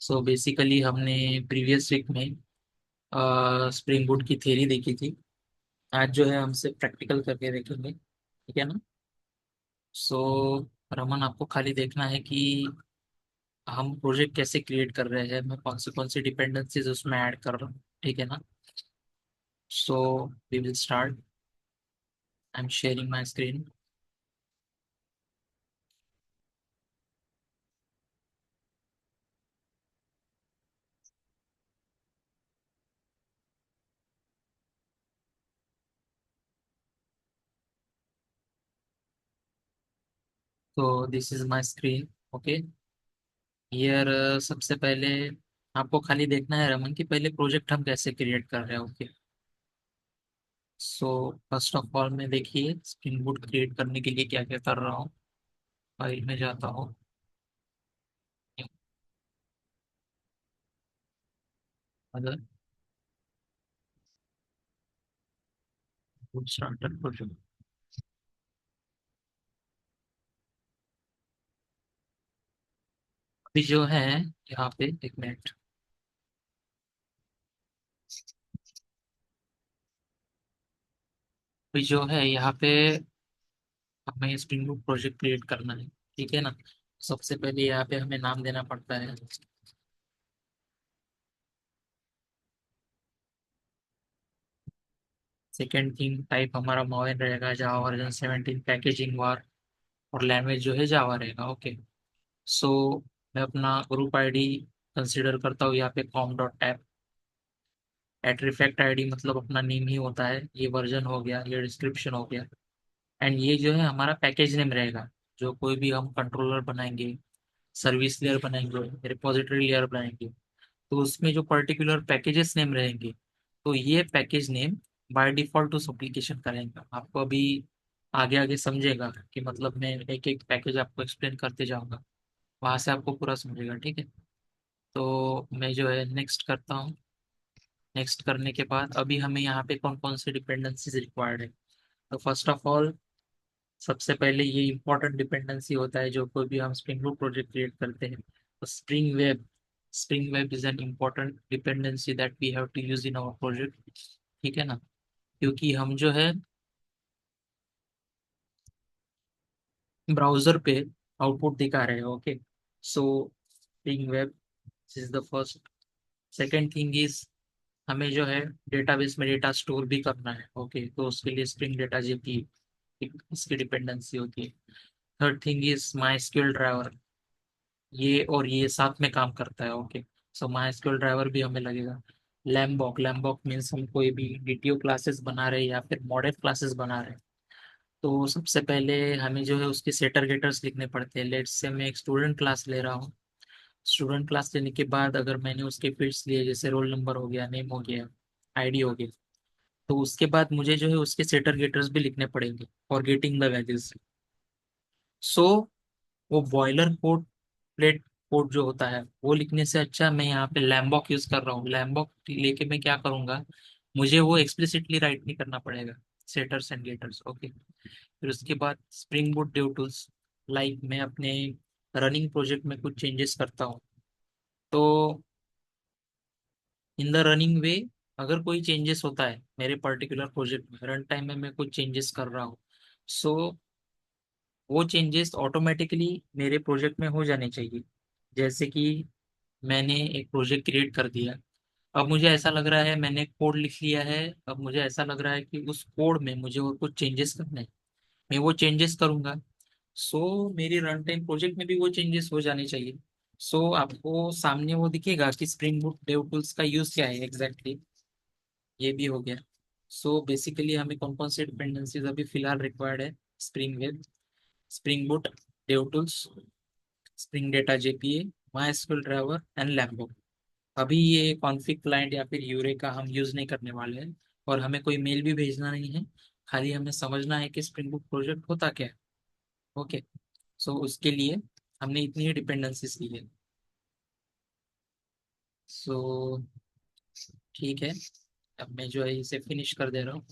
So basically हमने previous week में spring boot की थ्योरी देखी थी। आज जो है हमसे प्रैक्टिकल करके देखेंगे, ठीक है ना। सो रमन, आपको खाली देखना है कि हम प्रोजेक्ट कैसे क्रिएट कर रहे हैं, मैं कौन सी डिपेंडेंसीज उसमें ऐड कर रहा हूँ, ठीक है ना। So we will start. I am sharing my screen. तो this is my screen. Okay. Here सबसे पहले आपको खाली देखना है रमन कि पहले प्रोजेक्ट हम कैसे क्रिएट कर रहे हैं। Okay. So first of all मैं देखिए स्प्रिंग बूट क्रिएट करने के लिए क्या क्या कर रहा हूँ। फाइल में जाता हूँ। अगर बूट स्टार्टर प्रोजेक्ट, अभी जो है यहाँ पे एक मिनट। अभी जो है यहाँ पे हमें स्प्रिंग बूट प्रोजेक्ट क्रिएट करना है, ठीक है ना। सबसे पहले यहाँ पे हमें नाम देना पड़ता है। सेकेंड थिंग, टाइप हमारा मॉडर्न रहेगा, जावा वर्जन 17, पैकेजिंग वार, और लैंग्वेज जो है जावा रहेगा। ओके। सो मैं अपना ग्रुप आईडी कंसिडर करता हूँ यहाँ पे कॉम डॉट ऐप। एट्रीफैक्ट आईडी मतलब अपना नेम ही होता है। ये वर्जन हो गया, ये डिस्क्रिप्शन हो गया, एंड ये जो है हमारा पैकेज नेम रहेगा। जो कोई भी हम कंट्रोलर बनाएंगे, सर्विस लेयर बनाएंगे, रिपोजिटरी लेयर बनाएंगे, तो उसमें जो पर्टिकुलर पैकेजेस नेम रहेंगे, तो ये पैकेज नेम बाय डिफॉल्ट उस एप्लीकेशन का रहेगा। आपको अभी आगे आगे समझेगा कि मतलब मैं एक एक पैकेज आपको एक्सप्लेन करते जाऊंगा, वहां से आपको पूरा समझेगा, ठीक है। तो मैं जो है नेक्स्ट करता हूँ। नेक्स्ट करने के बाद अभी हमें यहाँ पे कौन कौन सी डिपेंडेंसीज रिक्वायर्ड है। तो फर्स्ट ऑफ ऑल, सबसे पहले ये इंपॉर्टेंट डिपेंडेंसी होता है जो कोई भी हम स्प्रिंग बूट प्रोजेक्ट क्रिएट करते हैं, तो spring web is an important dependency that we have to use in our project, ठीक है ना। क्योंकि हम जो है ब्राउजर पे आउटपुट दिखा रहे हैं। Okay. So spring web is the first. Second thing is हमें जो है डेटाबेस में डेटा स्टोर भी करना है। ओके। तो उसके लिए स्प्रिंग डेटा जेपी इसकी डिपेंडेंसी होती है। Third thing is MySQL driver, ये और ये साथ में काम करता है। Okay. So MySQL driver भी हमें लगेगा। लैम्बॉक मीन्स हम कोई भी डीटीओ क्लासेस बना रहे हैं या फिर मॉडल क्लासेस बना रहे हैं, तो सबसे पहले हमें जो है उसके सेटर गेटर्स लिखने पड़ते हैं। लेट्स से मैं एक स्टूडेंट क्लास ले रहा हूँ। स्टूडेंट क्लास लेने के बाद अगर मैंने उसके फील्ड्स लिए, जैसे रोल नंबर हो गया, नेम हो गया, आईडी हो गया, तो उसके बाद मुझे जो है उसके सेटर गेटर्स भी लिखने पड़ेंगे फॉर गेटिंग द वैल्यूज। सो वो बॉयलर कोड प्लेट कोड जो होता है वो लिखने से अच्छा मैं यहाँ पे लैम्बॉक यूज कर रहा हूँ। लैम्बॉक लेके मैं क्या करूंगा, मुझे वो एक्सप्लिसिटली राइट नहीं करना पड़ेगा, सेटर्स एंड गेटर्स। ओके। फिर उसके बाद spring boot dev tools, like मैं अपने रनिंग प्रोजेक्ट में कुछ चेंजेस करता हूँ, तो इन द रनिंग वे अगर कोई चेंजेस होता है मेरे पर्टिकुलर प्रोजेक्ट में, रन टाइम में मैं कुछ चेंजेस कर रहा हूँ, सो वो चेंजेस ऑटोमेटिकली मेरे प्रोजेक्ट में हो जाने चाहिए। जैसे कि मैंने एक प्रोजेक्ट क्रिएट कर दिया, अब मुझे ऐसा लग रहा है मैंने कोड लिख लिया है, अब मुझे ऐसा लग रहा है कि उस कोड में मुझे और कुछ चेंजेस करने हैं, मैं वो चेंजेस करूंगा। सो मेरी रन टाइम प्रोजेक्ट में भी वो चेंजेस हो जाने चाहिए। सो आपको सामने वो दिखेगा कि स्प्रिंग बूट डेव टूल्स का यूज क्या है एग्जैक्टली, ये भी हो गया। सो बेसिकली हमें कौन कौन सी डिपेंडेंसीज अभी फिलहाल रिक्वायर्ड है। Spring web, spring boot, dev tools, spring data JPA, my SQL driver and Lambo. अभी ये कॉन्फ़िग क्लाइंट या फिर यूरे का हम यूज नहीं करने वाले हैं, और हमें कोई मेल भी भेजना नहीं है। खाली हमें समझना है कि स्प्रिंग बूट प्रोजेक्ट होता क्या है। ओके। सो उसके लिए हमने इतनी ही डिपेंडेंसीज ली है। सो ठीक है, अब मैं जो है इसे फिनिश कर दे रहा हूँ।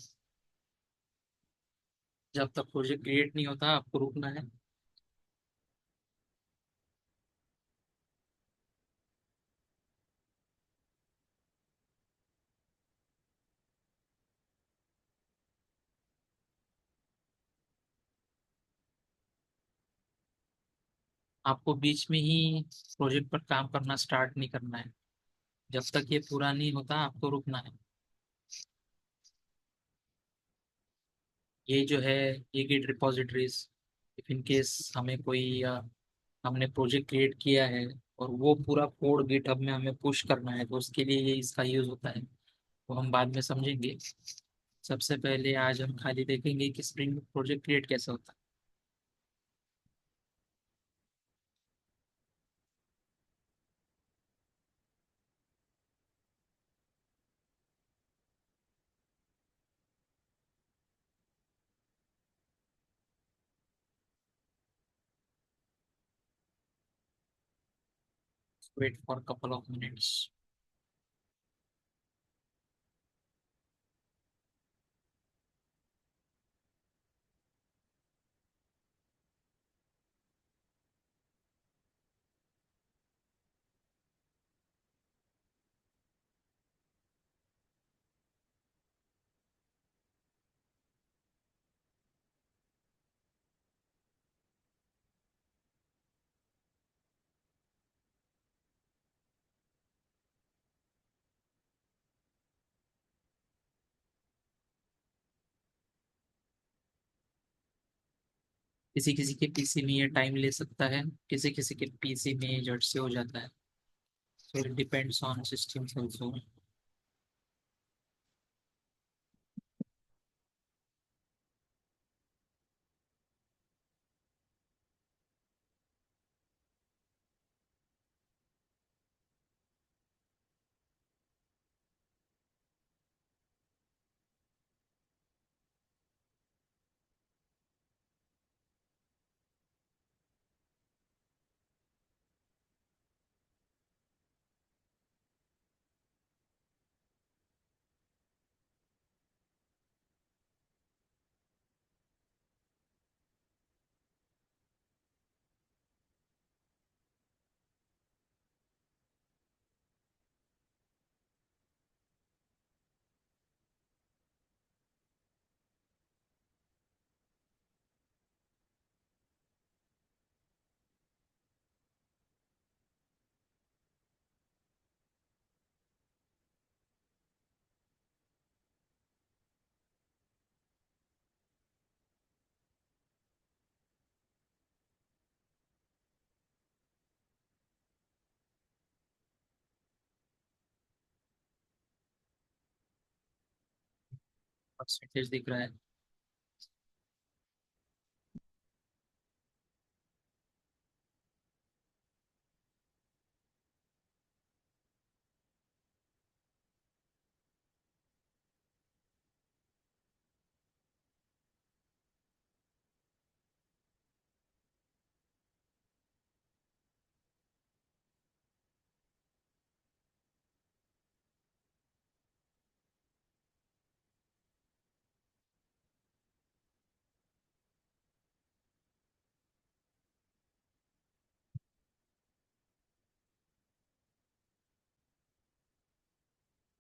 जब तक प्रोजेक्ट क्रिएट नहीं होता आपको रुकना है। आपको बीच में ही प्रोजेक्ट पर काम करना स्टार्ट नहीं करना है। जब तक ये पूरा नहीं होता आपको रुकना है। ये जो है, ये गिट रिपॉजिटरीज, इफ इन केस हमें कोई हमने प्रोजेक्ट क्रिएट किया है और वो पूरा कोड गिटहब में हमें पुश करना है, तो उसके लिए ये इसका यूज होता है। वो हम बाद में समझेंगे। सबसे पहले आज हम खाली देखेंगे कि स्प्रिंग प्रोजेक्ट क्रिएट कैसे होता है। Wait for couple of minutes. किसी किसी के पीसी में ये टाइम ले सकता है, किसी किसी के पीसी में झट से हो जाता है। So it depends on systems also. Percentage दिख रहा है।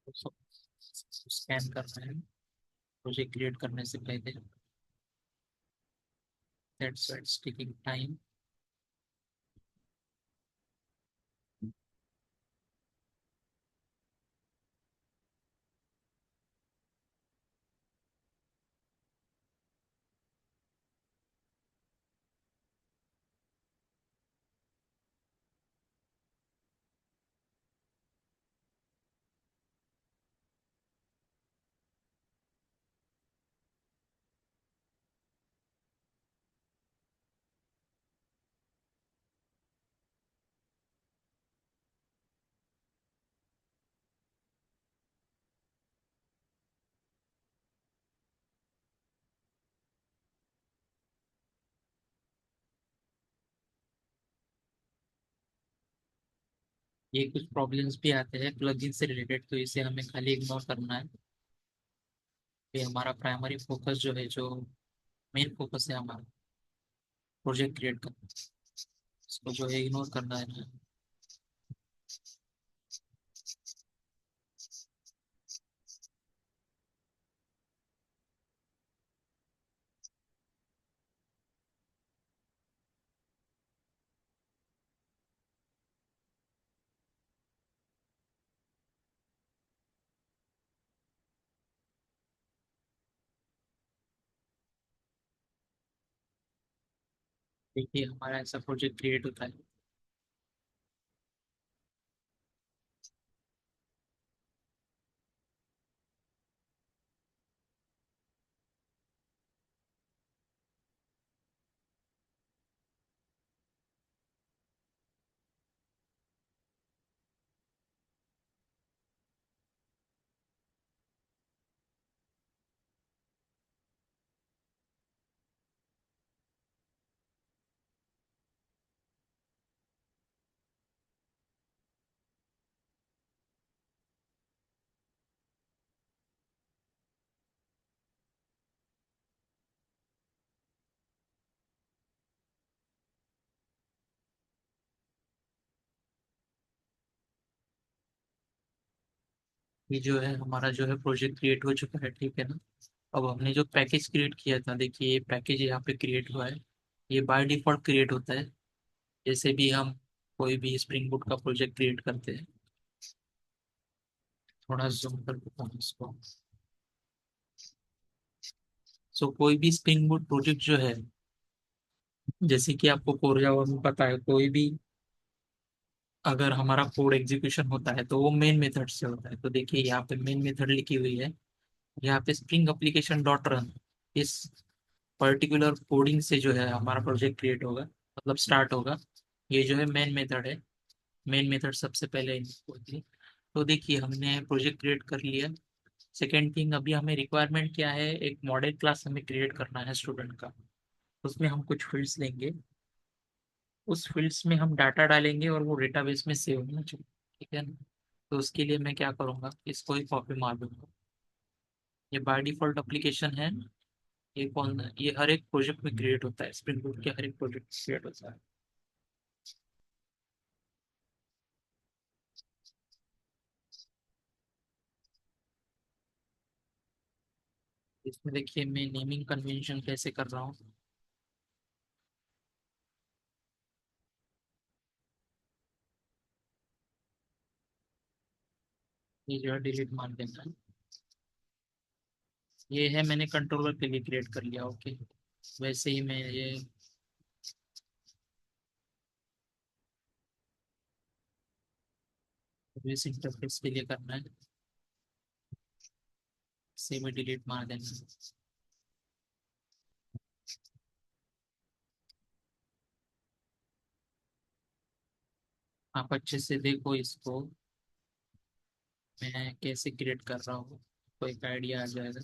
स्कैन करना है प्रोजेक्ट क्रिएट करने से पहले। That's why it's taking time. ये कुछ प्रॉब्लम्स भी आते हैं प्लगइन से रिलेटेड, तो इसे हमें खाली इग्नोर करना है। ये हमारा प्राइमरी फोकस जो है, जो मेन फोकस है हमारा प्रोजेक्ट क्रिएट करना, इसको जो है इग्नोर करना है ना। देखिए हमारा ऐसा प्रोजेक्ट क्रिएट होता है। ये जो है हमारा जो है प्रोजेक्ट क्रिएट हो चुका है, ठीक है ना। अब हमने जो पैकेज क्रिएट किया था, देखिए ये पैकेज यहाँ पे क्रिएट हुआ है। ये बाय डिफॉल्ट क्रिएट होता है जैसे भी हम कोई भी स्प्रिंग बूट का प्रोजेक्ट क्रिएट करते हैं। थोड़ा जूम कर देता हूँ इसको। सो कोई भी स्प्रिंग बूट प्रोजेक्ट जो है, जैसे कि आपको कोर जावा में पता है, कोई भी अगर हमारा कोड एग्जीक्यूशन होता है तो वो मेन मेथड से होता है। तो देखिए यहाँ पे मेन मेथड लिखी हुई है, यहाँ पे स्प्रिंग एप्लीकेशन डॉट रन, इस पर्टिकुलर कोडिंग से जो है हमारा प्रोजेक्ट क्रिएट होगा, मतलब स्टार्ट होगा। ये जो है मेन मेथड है। मेन मेथड सबसे पहले होती है। तो देखिए हमने प्रोजेक्ट क्रिएट कर लिया। सेकेंड थिंग, अभी हमें रिक्वायरमेंट क्या है, एक मॉडल क्लास हमें क्रिएट करना है स्टूडेंट का। उसमें हम कुछ फील्ड्स लेंगे, उस फील्ड्स में हम डाटा डालेंगे और वो डेटाबेस में सेव होना चाहिए, ठीक है ना। तो उसके लिए मैं क्या करूँगा, इसको ही कॉपी मार दूंगा। ये बाय डिफॉल्ट एप्लीकेशन है। ये हर एक प्रोजेक्ट में क्रिएट होता है, स्प्रिंग बूट के हर एक प्रोजेक्ट में क्रिएट होता है। इसमें देखिए मैं नेमिंग कन्वेंशन कैसे कर रहा हूँ। ये जो है डिलीट मार देना है। ये है मैंने कंट्रोलर के लिए क्रिएट कर लिया, ओके। वैसे ही मैं ये सर्विस इंटरफेस के लिए करना है। इसे में डिलीट मार देना है। आप अच्छे से देखो इसको, मैं कैसे क्रिएट कर रहा हूँ, कोई एक आइडिया आ जाएगा।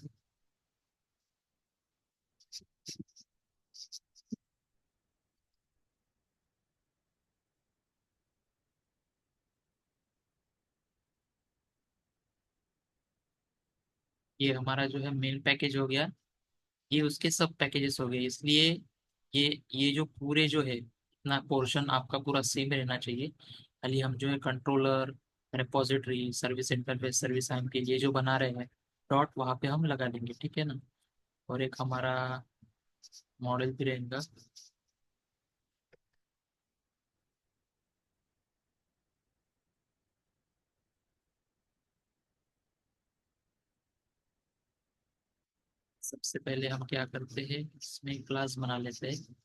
ये हमारा जो है मेन पैकेज हो गया। ये उसके सब पैकेजेस हो गए, इसलिए ये जो पूरे जो है इतना पोर्शन आपका पूरा सेम रहना चाहिए। खाली हम जो है controller, repository, service interface, service arm के लिए जो बना रहे हैं डॉट, वहाँ पे हम लगा देंगे, ठीक है ना। और एक हमारा मॉडल भी रहेगा। सबसे पहले हम क्या करते हैं, इसमें क्लास बना लेते हैं।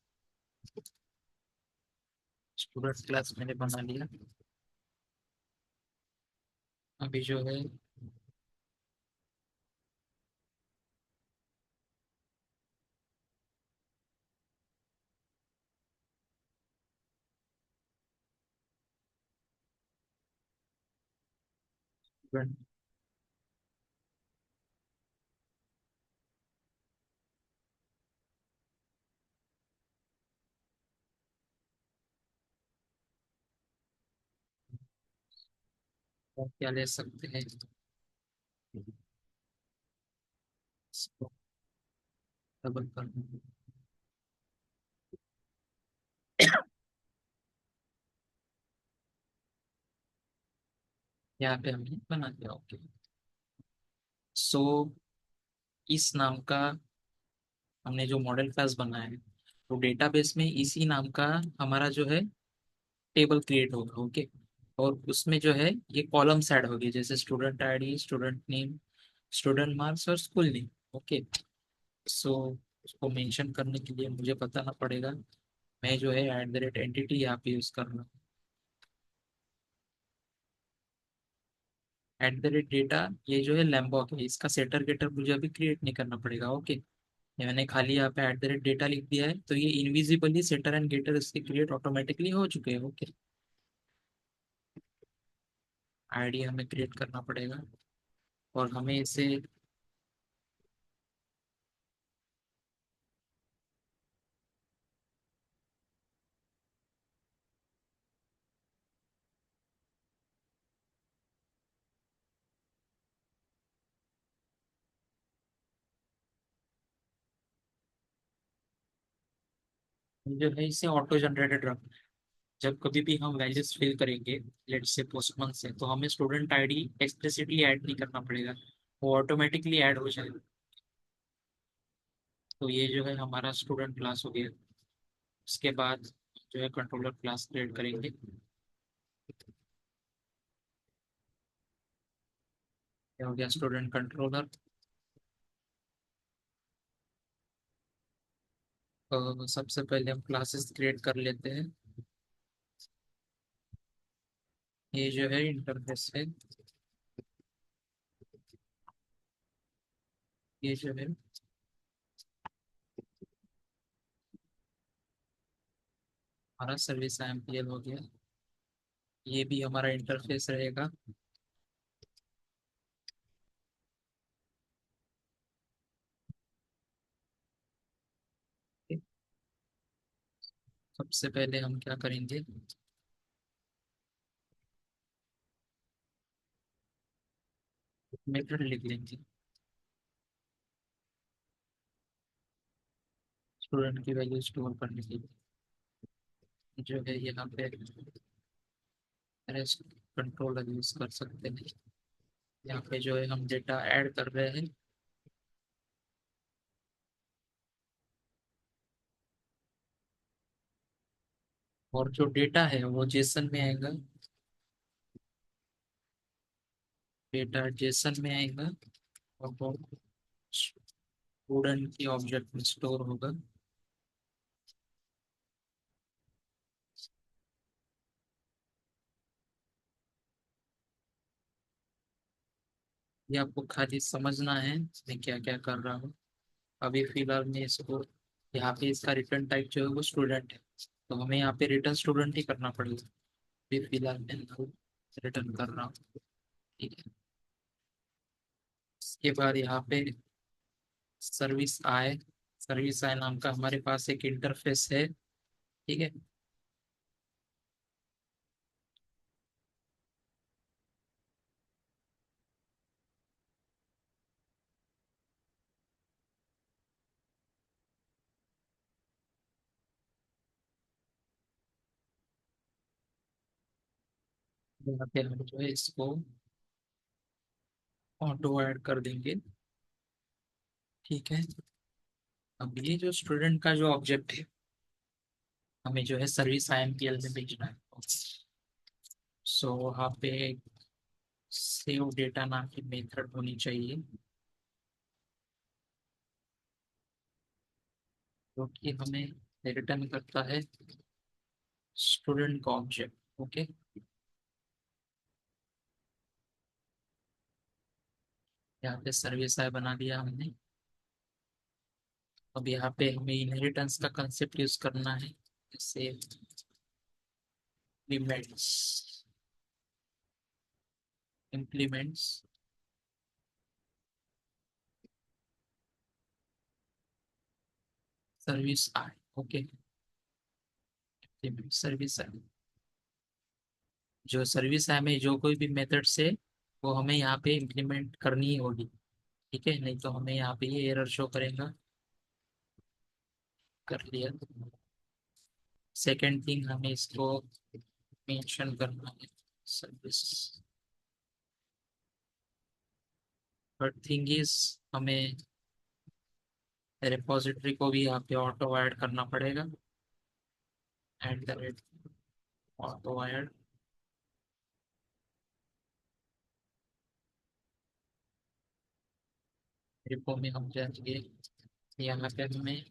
स्टूडेंट क्लास मैंने बना लिया। अभी जो है स्टूडेंट, क्या ले सकते हैं, इसको डबल कर दूंगा। यहाँ पे हमने बना दिया, ओके। सो इस नाम का हमने जो मॉडल क्लास बनाया है, तो डेटाबेस में इसी नाम का हमारा जो है टेबल क्रिएट होगा, ओके। और उसमें जो है ये कॉलम्स ऐड होगी, जैसे student ID, student name, student marks और स्कूल नेम, ओके। सो उसको मेंशन करने के लिए मुझे बताना पड़ेगा मैं जो है @entity यहाँ पे यूज कर रहा हूँ। @data ये जो है लैम्बॉक है, इसका सेटर गेटर मुझे अभी क्रिएट नहीं करना पड़ेगा। ओके, ये मैंने खाली यहाँ पे @data लिख दिया है, तो ये इनविजिबली सेटर एंड गेटर इसके क्रिएट ऑटोमेटिकली हो चुके हैं। ओके, आईडी हमें क्रिएट करना पड़ेगा और हमें इसे जो है इसे ऑटो जनरेटेड रखना है। जब कभी भी हम वैल्यूज फिल करेंगे, लेट्स से पोस्टमन से, तो हमें स्टूडेंट आईडी एक्सप्लिसिटली ऐड नहीं करना पड़ेगा, वो ऑटोमेटिकली ऐड हो जाएगा। तो ये जो है हमारा स्टूडेंट क्लास हो गया। उसके बाद जो है कंट्रोलर क्लास क्रिएट करेंगे। ये हो गया स्टूडेंट कंट्रोलर। तो सबसे पहले हम क्लासेस क्रिएट कर लेते हैं। ये जो है इंटरफेस है। ये जो है हमारा सर्विस IMPL हो गया। ये भी हमारा इंटरफेस रहेगा। सबसे पहले हम क्या करेंगे, मेथड लिख लेंगे स्टूडेंट की वैल्यू स्टोर करने के लिए। जो है यहाँ पे रेस्ट कंट्रोलर यूज कर सकते हैं। यहाँ पे जो है हम डेटा ऐड कर रहे हैं। और जो डेटा है वो जेसन में आएगा। डेटा जेसन में आएगा और वो स्टूडेंट की ऑब्जेक्ट में स्टोर होगा। ये आपको खाली समझना है मैं क्या क्या कर रहा हूँ। अभी फिलहाल में इसको यहाँ पे इसका रिटर्न टाइप जो है वो स्टूडेंट है, तो हमें यहाँ पे रिटर्न स्टूडेंट ही करना पड़ेगा। अभी फिलहाल मैं रिटर्न कर रहा हूँ। ठीक है, इसके बाद यहाँ पे सर्विस आई नाम का हमारे पास एक इंटरफेस है। ठीक है, यहाँ पे हम जो है इसको ऑटो ऐड कर देंगे। ठीक है, अब ये जो स्टूडेंट का जो ऑब्जेक्ट है हमें जो है सर्विस IMPL में भेजना है। सो वहाँ पे सेव डेटा नाम की मेथड होनी चाहिए, जो कि हमें रिटर्न करता है स्टूडेंट का ऑब्जेक्ट। ओके, यहाँ पे सर्विस आई बना दिया हमने। अब यहाँ पे हमें इनहेरिटेंस का कंसेप्ट यूज करना है, जैसे इम्प्लीमेंट्स इम्प्लीमेंट्स सर्विस आई। ओके, सर्विस आई, जो सर्विस आई में जो कोई भी मेथड से वो हमें यहाँ पे इम्प्लीमेंट करनी ही होगी। ठीक है, नहीं तो हमें यहाँ पे ये एरर शो करेगा। कर लिया। सेकेंड थिंग हमें इसको मेंशन करना है सर्विस। थर्ड थिंग इज हमें रिपोजिटरी को भी यहाँ पे ऑटो ऐड करना पड़ेगा। ऑटो ऐड रिपो में हम जाएंगे, यहाँ पे हमें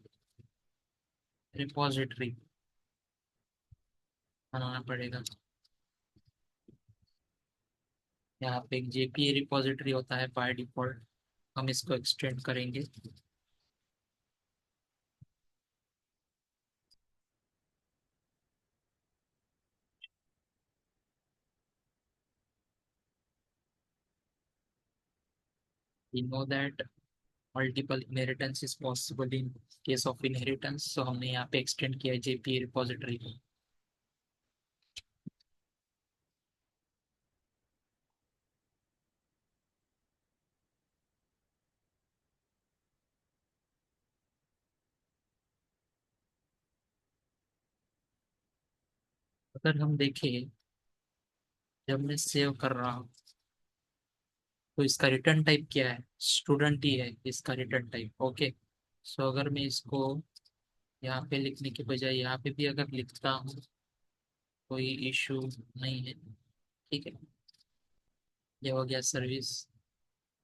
रिपोजिटरी बनाना पड़ेगा। यहाँ पे एक जेपीई रिपोजिटरी होता है बाय डिफॉल्ट, हम इसको एक्सटेंड करेंगे। We know that multiple inheritance is possible in case of inheritance, so हमने यहाँ पे एक्सटेंड किया है जेपीई रिपोजिटरी को। अगर हम देखें, जब मैं सेव कर रहा हूँ तो इसका रिटर्न टाइप क्या है, स्टूडेंट ही है इसका रिटर्न टाइप। ओके, सो अगर मैं इसको यहाँ पे लिखने के बजाय यहाँ पे भी अगर लिखता हूँ, कोई इशू नहीं है। ठीक है, ये हो गया सर्विस,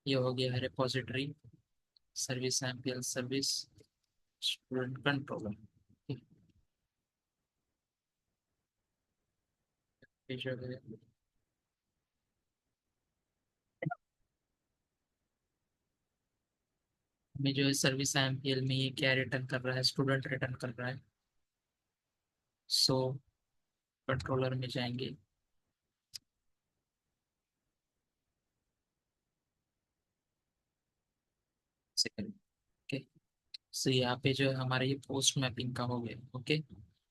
ये हो गया है repository, service MPL service, student controller. ये जो है, हमें जो है सर्विस एमपीएल में ये क्या रिटर्न कर रहा है, स्टूडेंट रिटर्न कर रहा है। सो कंट्रोलर में जाएंगे, सेकंड। ओके, सो यहाँ पे जो है हमारा ये पोस्ट मैपिंग का हो गया। ओके,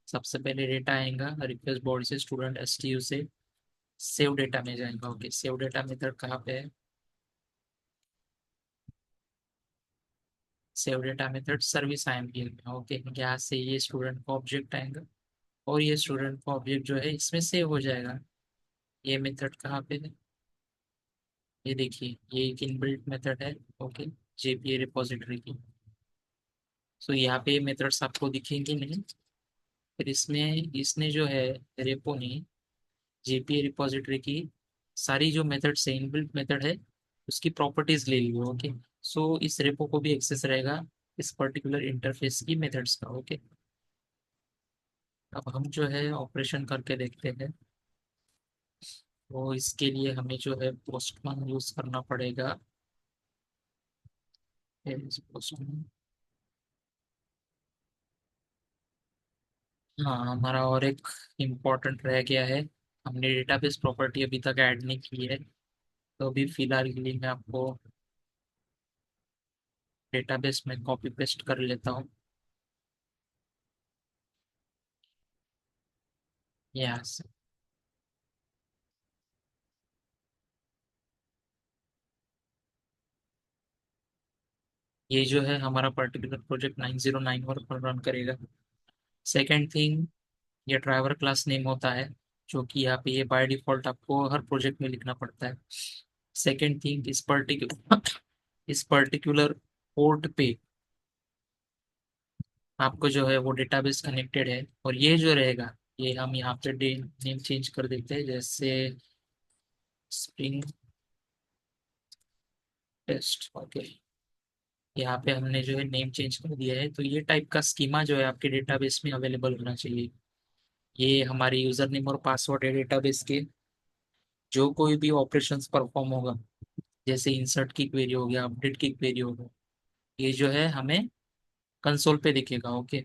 सबसे पहले डेटा आएगा रिक्वेस्ट बॉडी से, स्टूडेंट एसटीयू से सेव डेटा में जाएगा। ओके, सेव डेटा मेथड कहाँ पे है, सेव डेटा मेथड सर्विस आईएमपीएल में। ओके, यहाँ से ये स्टूडेंट का ऑब्जेक्ट आएगा और ये स्टूडेंट का ऑब्जेक्ट जो है इसमें सेव हो जाएगा। ये मेथड कहाँ पे है, ये देखिए, ये एक इनबिल्ट मेथड है। ओके, जेपीए रिपोजिटरी की। सो यहाँ पे मेथड्स आपको दिखेंगे नहीं, फिर इसमें इसने जो है रेपो ने जेपीए रिपोजिटरी की सारी जो मेथड्स है, इनबिल्ट मेथड है, उसकी प्रॉपर्टीज ले ली। ओके, सो इस रेपो को भी एक्सेस रहेगा इस पर्टिकुलर इंटरफेस की मेथड्स का। ओके, अब हम जो है ऑपरेशन करके देखते हैं। तो इसके लिए हमें जो है पोस्टमैन यूज करना पड़ेगा। पोस्टमैन, हाँ हमारा और एक इम्पोर्टेंट रह गया है, हमने डेटाबेस प्रॉपर्टी अभी तक ऐड नहीं की है। तो अभी फिलहाल के लिए मैं आपको डेटाबेस में कॉपी पेस्ट कर लेता हूँ। यस, ये जो है हमारा पर्टिकुलर प्रोजेक्ट 9091 पर रन करेगा। सेकेंड थिंग, ये ड्राइवर क्लास नेम होता है, जो कि यहाँ पे ये बाय डिफॉल्ट आपको हर प्रोजेक्ट में लिखना पड़ता है। सेकेंड थिंग, इस पर्टिकुलर पोर्ट पे आपको जो है वो डेटाबेस कनेक्टेड है। और ये जो रहेगा, ये हम यहाँ पे नेम चेंज कर देते हैं, जैसे स्प्रिंग टेस्ट। ओके, यहाँ पे हमने जो है नेम चेंज कर दिया है। तो ये टाइप का स्कीमा जो है आपके डेटाबेस में अवेलेबल होना चाहिए। ये हमारे यूजर नेम और पासवर्ड है डेटाबेस के। जो कोई भी ऑपरेशंस परफॉर्म होगा, जैसे इंसर्ट की क्वेरी हो गया, अपडेट की क्वेरी हो गया, ये जो है हमें कंसोल पे दिखेगा। Okay,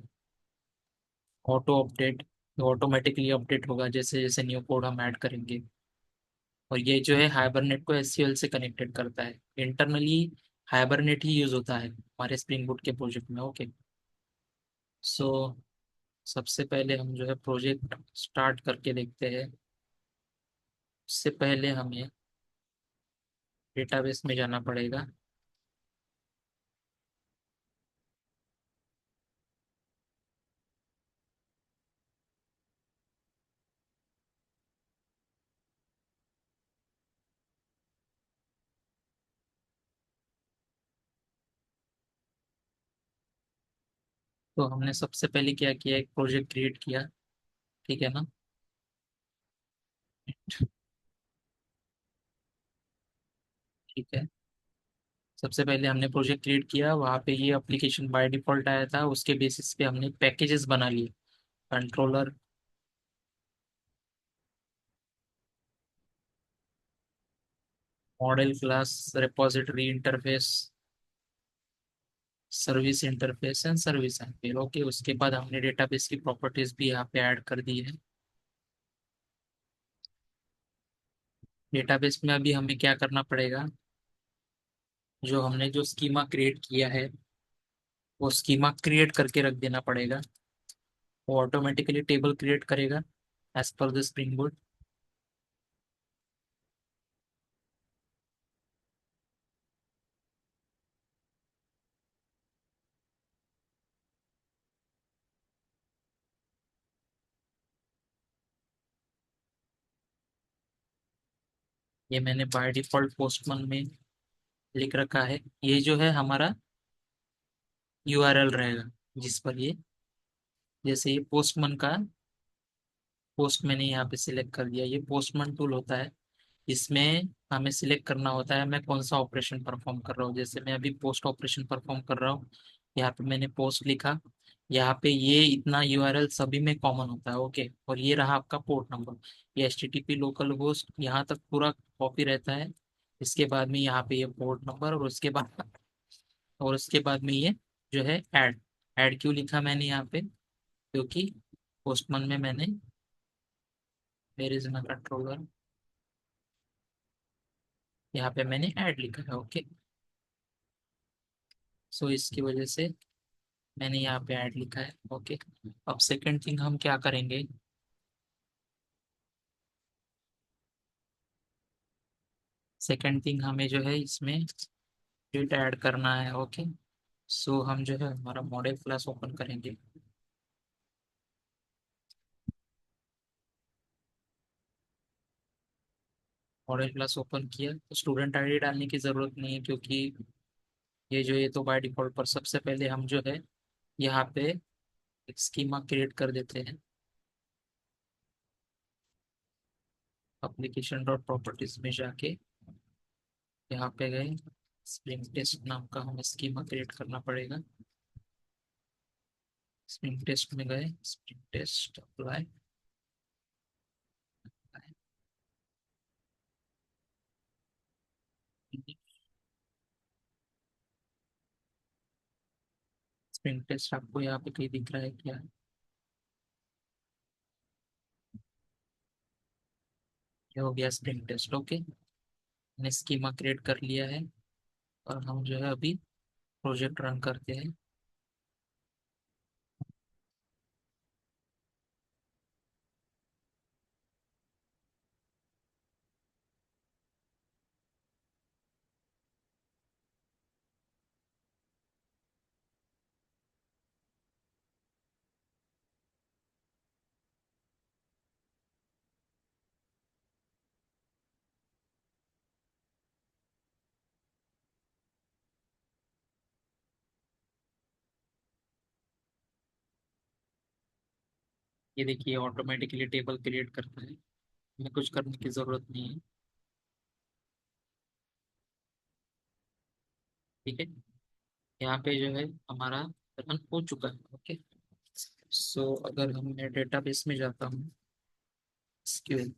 auto update, automatically update होगा जैसे जैसे न्यू कोड हम ऐड करेंगे। और ये जो है हाइबरनेट को एसक्यूएल से कनेक्टेड करता है इंटरनली। हाइबरनेट ही यूज होता है हमारे स्प्रिंग बूट के प्रोजेक्ट में। ओके, सो सबसे पहले हम जो है प्रोजेक्ट स्टार्ट करके देखते हैं। उससे पहले हमें डेटाबेस में जाना पड़ेगा। तो हमने सबसे पहले क्या किया, एक प्रोजेक्ट क्रिएट किया। ठीक है ना, ठीक है। सबसे पहले हमने प्रोजेक्ट क्रिएट किया, वहाँ पे ये एप्लीकेशन बाय डिफॉल्ट आया था, उसके बेसिस पे हमने पैकेजेस बना लिए। Controller, model class, repository interface, service interface and service and okay. उसके बाद हमने डेटाबेस की प्रॉपर्टीज भी यहाँ पे ऐड कर दी है। डेटाबेस में अभी हमें क्या करना पड़ेगा, जो हमने जो स्कीमा क्रिएट किया है वो स्कीमा क्रिएट करके रख देना पड़ेगा। वो ऑटोमेटिकली टेबल क्रिएट करेगा as per the spring board. ये मैंने बाय डिफॉल्ट पोस्टमैन में लिख रखा है। ये जो है हमारा यूआरएल रहेगा जिस पर ये, जैसे ये पोस्टमैन का, पोस्ट मैंने यहाँ पे सिलेक्ट कर दिया। ये पोस्टमैन टूल होता है, इसमें हमें सिलेक्ट करना होता है मैं कौन सा ऑपरेशन परफॉर्म कर रहा हूँ। जैसे मैं अभी पोस्ट ऑपरेशन परफॉर्म कर रहा हूँ, यहाँ पे मैंने पोस्ट लिखा। यहाँ पे ये इतना यूआरएल सभी में कॉमन होता है, ओके। और ये रहा आपका पोर्ट नंबर, ये HTTP लोकल होस्ट यहाँ तक पूरा कॉपी रहता है। इसके बाद में यहाँ पे ये पोर्ट नंबर, और उसके बाद में ये जो है ऐड। ऐड क्यों लिखा मैंने यहाँ पे, क्योंकि पोस्टमैन में मैंने, वेयर इज माय कंट्रोलर, यहाँ पे मैंने ऐड लिखा है, ओके। सो इसकी वजह से मैंने यहाँ पे ऐड लिखा है, ओके। अब सेकंड थिंग हम क्या करेंगे, सेकंड थिंग हमें जो है इसमें डेटा ऐड करना है, ओके। सो हम जो है हमारा मॉडल क्लास ओपन करेंगे। मॉडल क्लास ओपन किया तो स्टूडेंट आईडी डालने की ज़रूरत नहीं है, क्योंकि ये तो बाय डिफॉल्ट। पर सबसे पहले हम जो है यहाँ पे एक स्कीमा क्रिएट कर देते हैं। एप्लीकेशन डॉट प्रॉपर्टीज में जाके यहाँ पे गए, स्प्रिंग टेस्ट नाम का हमें स्कीमा क्रिएट करना पड़ेगा। स्प्रिंग टेस्ट में गए, spring test apply. Spring test आपको यहाँ पे कहीं दिख रहा है क्या? ये हो गया स्प्रिंग टेस्ट, ओके। मैंने स्कीमा क्रिएट कर लिया है और हम जो है अभी प्रोजेक्ट रन करते हैं। ये देखिए ऑटोमेटिकली टेबल क्रिएट करता है, हमें कुछ करने की जरूरत नहीं है, ठीक है। यहाँ पे जो है हमारा रन हो चुका है, ओके। सो अगर हम मैं डेटाबेस में जाता हूँ, SQL,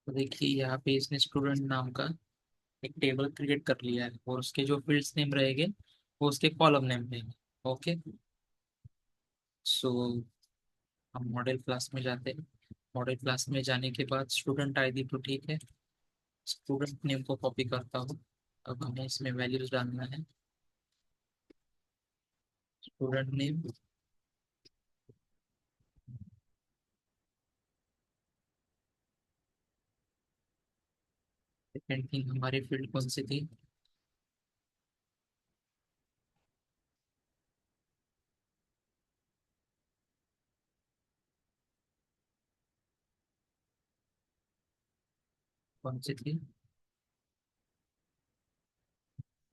तो देखिए यहाँ पे इसने स्टूडेंट नाम का एक टेबल क्रिएट कर लिया है, और उसके जो फील्ड्स नेम रहेंगे वो उसके कॉलम नेम रहेंगे, ओके। सो हम मॉडल क्लास में जाते हैं। मॉडल क्लास में जाने के बाद स्टूडेंट आईडी तो ठीक है, स्टूडेंट नेम को कॉपी करता हूँ। अब हमें इसमें वैल्यूज डालना है। स्टूडेंट नेम, सेकेंड थिंग हमारी फील्ड कौन सी थी, कौन सी थी,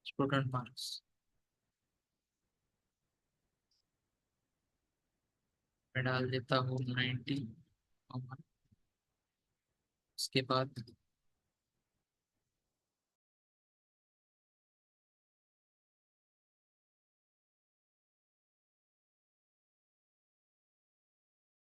स्टूडेंट मार्क्स। मैं डाल देता हूँ 90। उसके बाद